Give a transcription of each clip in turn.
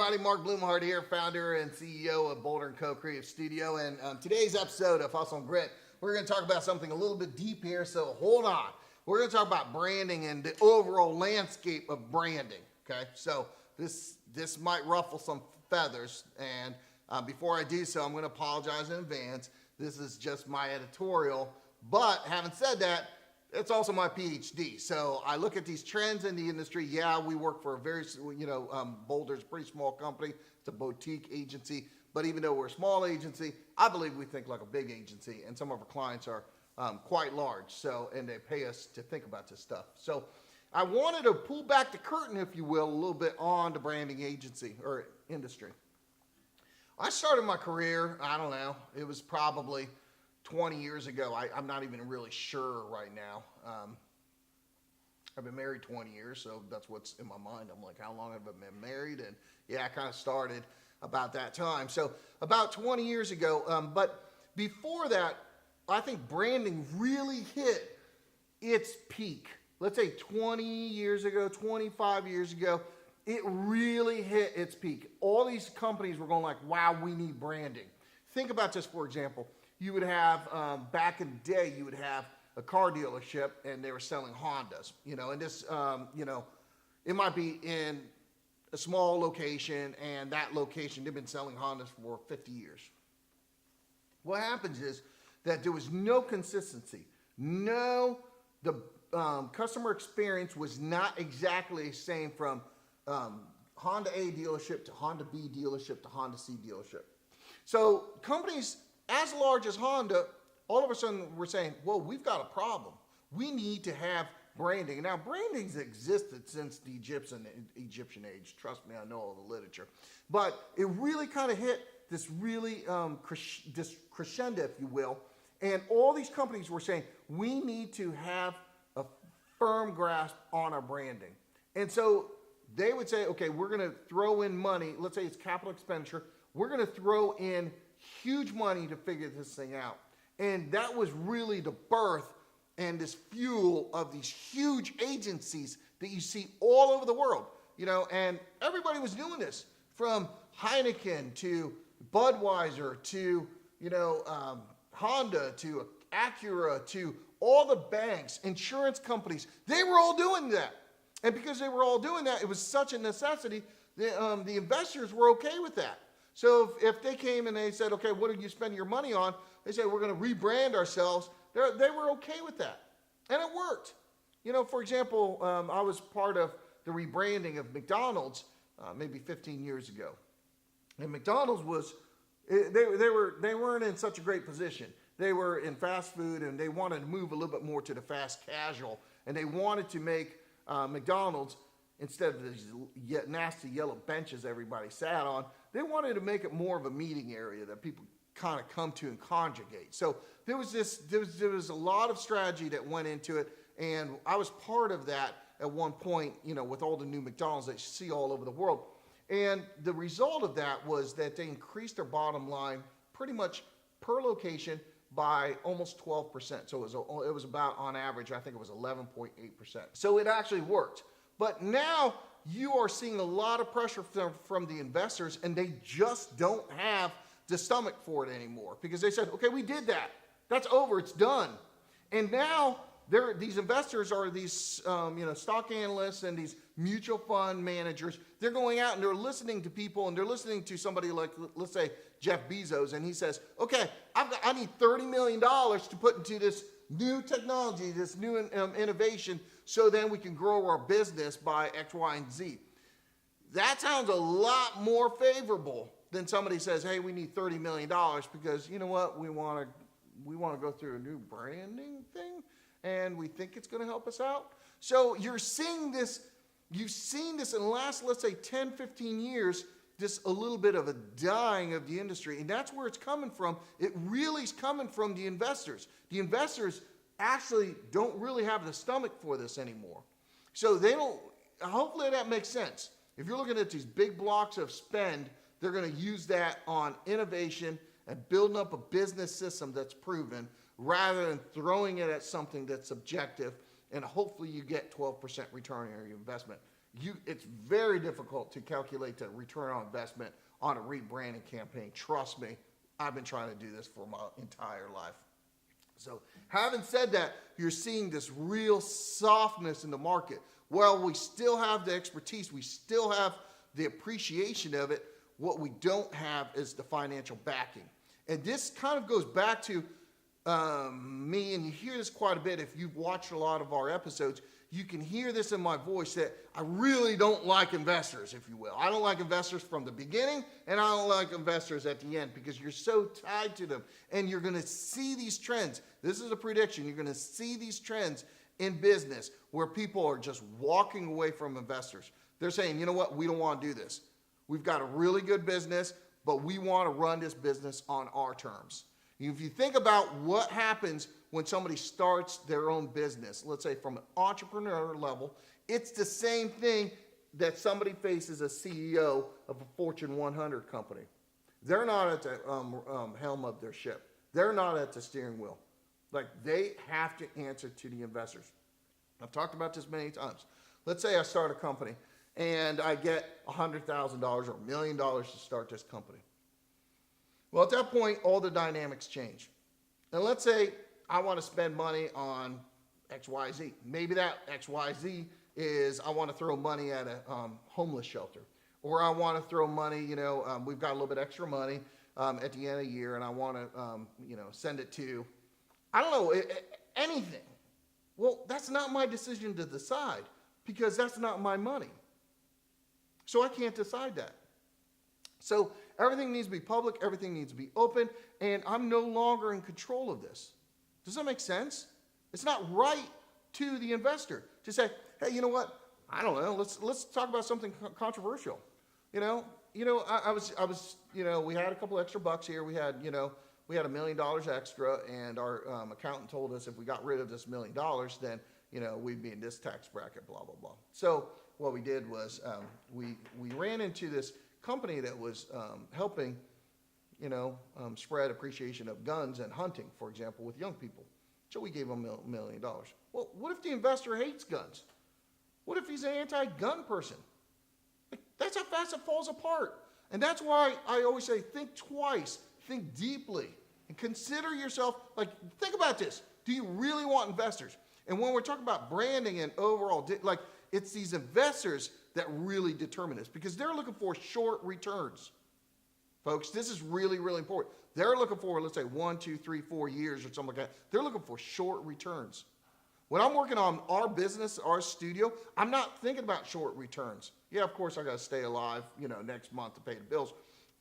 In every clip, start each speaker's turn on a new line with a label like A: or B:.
A: everybody, Mark Blumhardt here, founder and CEO of Boulder & Co. Creative Studio. And today's episode of Hustle and Grit, we're going to talk about something a little bit deep here, so hold on. We're going to talk about branding and the overall landscape of branding, okay? So this might ruffle some feathers, and before I do so, I'm going to apologize in advance. This is just my editorial, but having said that, it's also my PhD. So I look at these trends in the industry. Yeah, we work for a very, Boulder's a pretty small company. It's a boutique agency. But even though we're a small agency, I believe we think like a big agency. And some of our clients are quite large. And they pay us to think about this stuff. So I wanted to pull back the curtain, if you will, a little bit on the branding agency or industry. I started my career, I don't know, it was probably 20 years ago. I'm not even really sure right now. I've been married 20 years, so that's what's in my mind. I'm like, how long have I been married? And yeah, I kind of started about that time. So about 20 years ago. But before that, I think branding really hit its peak. Let's say 20 years ago, 25 years ago, it really hit its peak. All these companies were going like, wow, we need branding. Think about this, for example. You would have, back in the day, you would have a car dealership and they were selling Hondas, and this, it might be in a small location, and that location, they've been selling Hondas for 50 years. What happens is that there was no consistency. The customer experience was not exactly the same from Honda A dealership to Honda B dealership to Honda C dealership. So companies as large as Honda, all of a sudden we're saying, well, we've got a problem. We need to have branding. Now, branding's existed since the Egyptian age. Trust me, I know all the literature. But it really kind of hit this really this crescendo, if you will. And all these companies were saying, we need to have a firm grasp on our branding. And so they would say, okay, we're going to throw in money. Let's say it's capital expenditure. We're going to throw in huge money to figure this thing out. And that was really the birth and this fuel of these huge agencies that you see all over the world, and everybody was doing this, from Heineken to Budweiser to, Honda to Acura to all the banks, insurance companies. They were all doing that. And because they were all doing that, it was such a necessity, the investors were okay with that. So if they came and they said, okay, what are you spending your money on? They said, we're going to rebrand ourselves. They were okay with that. And it worked. For example, I was part of the rebranding of McDonald's maybe 15 years ago. And McDonald's they weren't in such a great position. They were in fast food, and they wanted to move a little bit more to the fast casual. And they wanted to make McDonald's, instead of these nasty yellow benches everybody sat on, they wanted to make it more of a meeting area that people kind of come to and conjugate. So there was a lot of strategy that went into it, and I was part of that at one point, with all the new McDonald's that you see all over the world. And the result of that was that they increased their bottom line pretty much per location by almost 12%. So it was about, on average, I think it was 11.8%. So it actually worked. But now you are seeing a lot of pressure from the investors, and they just don't have the stomach for it anymore, because they said, okay, we did that. That's over. It's done. And now these investors are these stock analysts and these mutual fund managers. They're going out and they're listening to people, and they're listening to somebody like, let's say, Jeff Bezos, and he says, okay, I need $30 million to put into this new technology, this new innovation, so then we can grow our business by X, Y, and Z. That sounds a lot more favorable than somebody says, hey, we need $30 million because, you know what, we want to go through a new branding thing, and we think it's going to help us out. So you're seeing this, you've seen this in the last, let's say, 10, 15 years, just a little bit of a dying of the industry. And that's where it's coming from. It really is coming from the investors. The investors actually don't really have the stomach for this anymore. So they don't, hopefully that makes sense. If you're looking at these big blocks of spend, they're going to use that on innovation and building up a business system that's proven, rather than throwing it at something that's subjective, and hopefully you get 12% return on your investment. It's very difficult to calculate the return on investment on a rebranding campaign. Trust me, I've been trying to do this for my entire life. So having said that, you're seeing this real softness in the market. Well, we still have the expertise. We still have the appreciation of it. What we don't have is the financial backing. And this kind of goes back to me, and you hear this quite a bit if you've watched a lot of our episodes. You can hear this in my voice that I really don't like investors, if you will. I don't like investors from the beginning, and I don't like investors at the end because you're so tied to them. And you're going to see these trends. This is a prediction. You're going to see these trends in business where people are just walking away from investors. They're saying, you know what, we don't want to do this. We've got a really good business, but we want to run this business on our terms. If you think about what happens when somebody starts their own business, let's say from an entrepreneur level, it's the same thing that somebody faces as CEO of a Fortune 100 company. They're not at the helm of their ship. They're not at the steering wheel. Like, they have to answer to the investors. I've talked about this many times. Let's say I start a company and I get $100,000 or $1 million to start this company. Well, at that point, all the dynamics change. And let's say I want to spend money on XYZ. Maybe that XYZ is I want to throw money at a homeless shelter. Or I want to throw money, we've got a little bit extra money at the end of the year, and I want to, send it to, I don't know, anything. Well, that's not my decision to decide because that's not my money. So I can't decide that. So everything needs to be public, everything needs to be open, and I'm no longer in control of this. Does that make sense? It's not right to the investor to say, hey, you know what? I don't know. Let's talk about something controversial. I was, we had a couple extra bucks here. We had $1 million extra, and our accountant told us if we got rid of this $1 million, then, we'd be in this tax bracket, blah, blah, blah. So what we did was we ran into this company that was helping, spread appreciation of guns and hunting, for example, with young people. So we gave them $1 million. Well, what if the investor hates guns? What if he's an anti-gun person? That's how fast it falls apart. And that's why I always say, think twice, think deeply, and consider yourself, think about this. Do you really want investors? And when we're talking about branding and overall, it's these investors that really determine this because they're looking for short returns. Folks, this is really, really important. They're looking for, let's say, 1, 2, 3, 4 years or something like that. They're looking for short returns. When I'm working on our business, our studio, I'm not thinking about short returns. Yeah, of course, I got to stay alive, next month to pay the bills.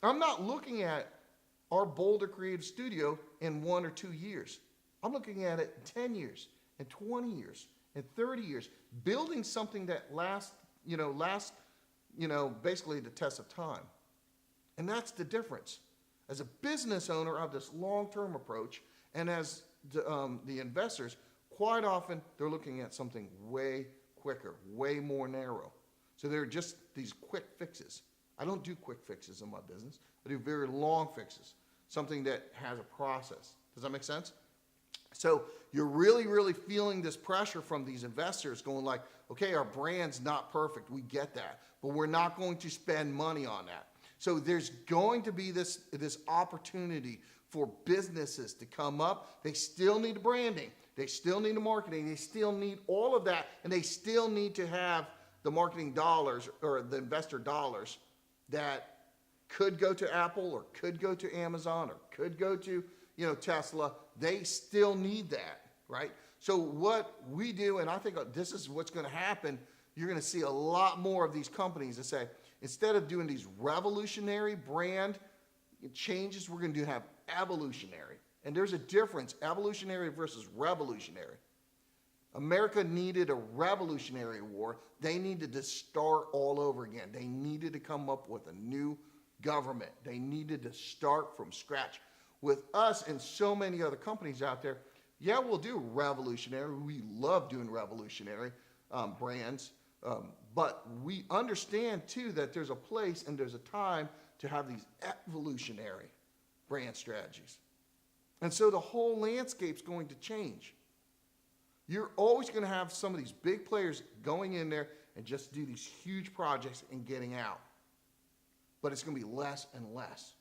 A: I'm not looking at our Boulder Creative Studio in 1 or 2 years. I'm looking at it in 10 years, in 20 years, in 30 years, building something that lasts, basically the test of time. And that's the difference. As a business owner, I have this long-term approach, and as the investors, quite often they're looking at something way quicker, way more narrow. So they're just these quick fixes. I don't do quick fixes in my business. I do very long fixes, something that has a process. Does that make sense? So you're really, really feeling this pressure from these investors going like, okay, our brand's not perfect. We get that, but we're not going to spend money on that. So there's going to be this opportunity for businesses to come up. They still need the branding. They still need the marketing. They still need all of that. And they still need to have the marketing dollars or the investor dollars that could go to Apple or could go to Amazon or could go to, Tesla. They still need that, right? So what we do, and I think this is what's going to happen, you're going to see a lot more of these companies that say, instead of doing these revolutionary brand changes, we're going to have evolutionary. And there's a difference, evolutionary versus revolutionary. America needed a revolutionary war. They needed to start all over again. They needed to come up with a new government. They needed to start from scratch. With us and so many other companies out there, yeah, we'll do revolutionary. We love doing revolutionary brands. But we understand, too, that there's a place and there's a time to have these evolutionary brand strategies. And so the whole landscape's going to change. You're always going to have some of these big players going in there and just do these huge projects and getting out. But it's going to be less and less.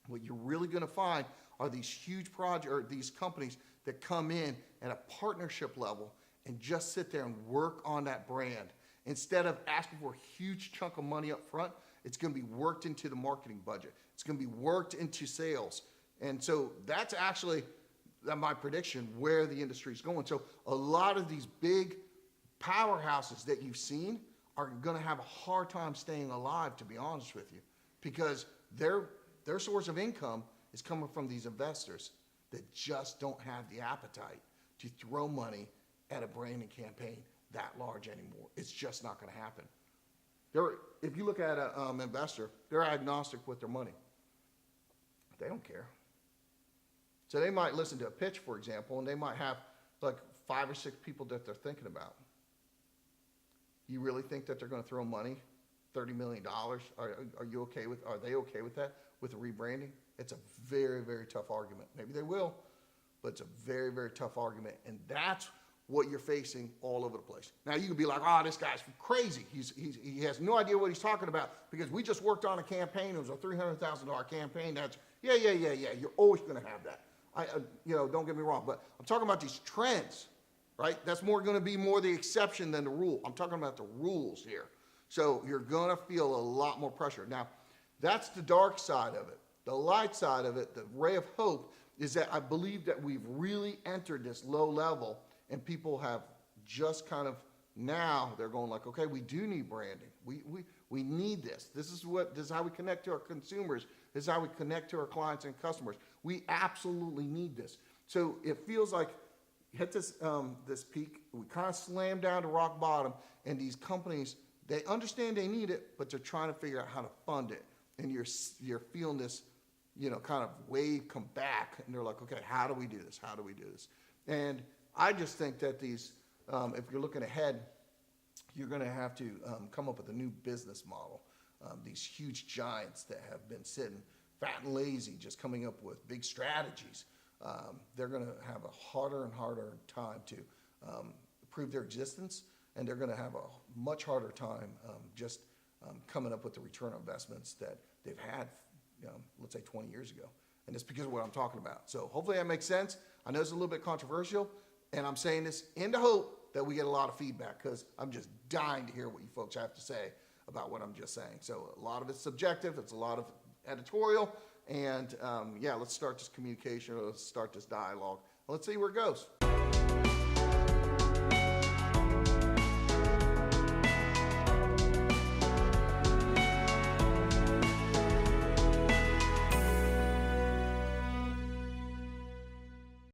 A: What you're really going to find are these huge projects, or these companies that come in at a partnership level and just sit there and work on that brand. Instead of asking for a huge chunk of money up front, it's going to be worked into the marketing budget. It's going to be worked into sales. And so that's actually my prediction where the industry is going. So a lot of these big powerhouses that you've seen are going to have a hard time staying alive, to be honest with you, because their source of income is coming from these investors that just don't have the appetite to throw money at a branding campaign that large anymore. It's just not going to happen. If you look at an investor, they're agnostic with their money. They don't care. So they might listen to a pitch, for example, and they might have like 5 or 6 people that they're thinking about. You really think that they're going to throw money, $30 million? Are they okay with that, with the rebranding? It's a very, very tough argument. Maybe they will, but it's a very, very tough argument. And that's what you're facing all over the place. Now you can be like, oh, this guy's crazy. He has no idea what he's talking about because we just worked on a campaign. It was a $300,000 campaign. That's, yeah. You're always going to have that. Don't get me wrong, but I'm talking about these trends, right? That's going to be more the exception than the rule. I'm talking about the rules here. So you're going to feel a lot more pressure. Now, that's the dark side of it. The light side of it, the ray of hope, is that I believe that we've really entered this low level and people have just kind of, now they're going like, okay, we do need branding. We need this. This is how we connect to our consumers. This is how we connect to our clients and customers. We absolutely need this. So it feels like hit this peak, we kind of slam down to rock bottom, and these companies, they understand they need it, but they're trying to figure out how to fund it. And you're feeling this, kind of wave come back, and they're like, okay, how do we do this? How do we do this? And I just think that these, if you're looking ahead, you're going to have to come up with a new business model. These huge giants that have been sitting fat and lazy, just coming up with big strategies, they're going to have a harder and harder time to prove their existence, and they're going to have a much harder time coming up with the return on investments that they've had, let's say 20 years ago. And it's because of what I'm talking about. So hopefully that makes sense. I know it's a little bit controversial, and I'm saying this in the hope that we get a lot of feedback, because I'm just dying to hear what you folks have to say about what I'm just saying. So a lot of it's subjective, it's a lot of editorial, and let's start this communication, or let's start this dialogue. Let's see where it goes.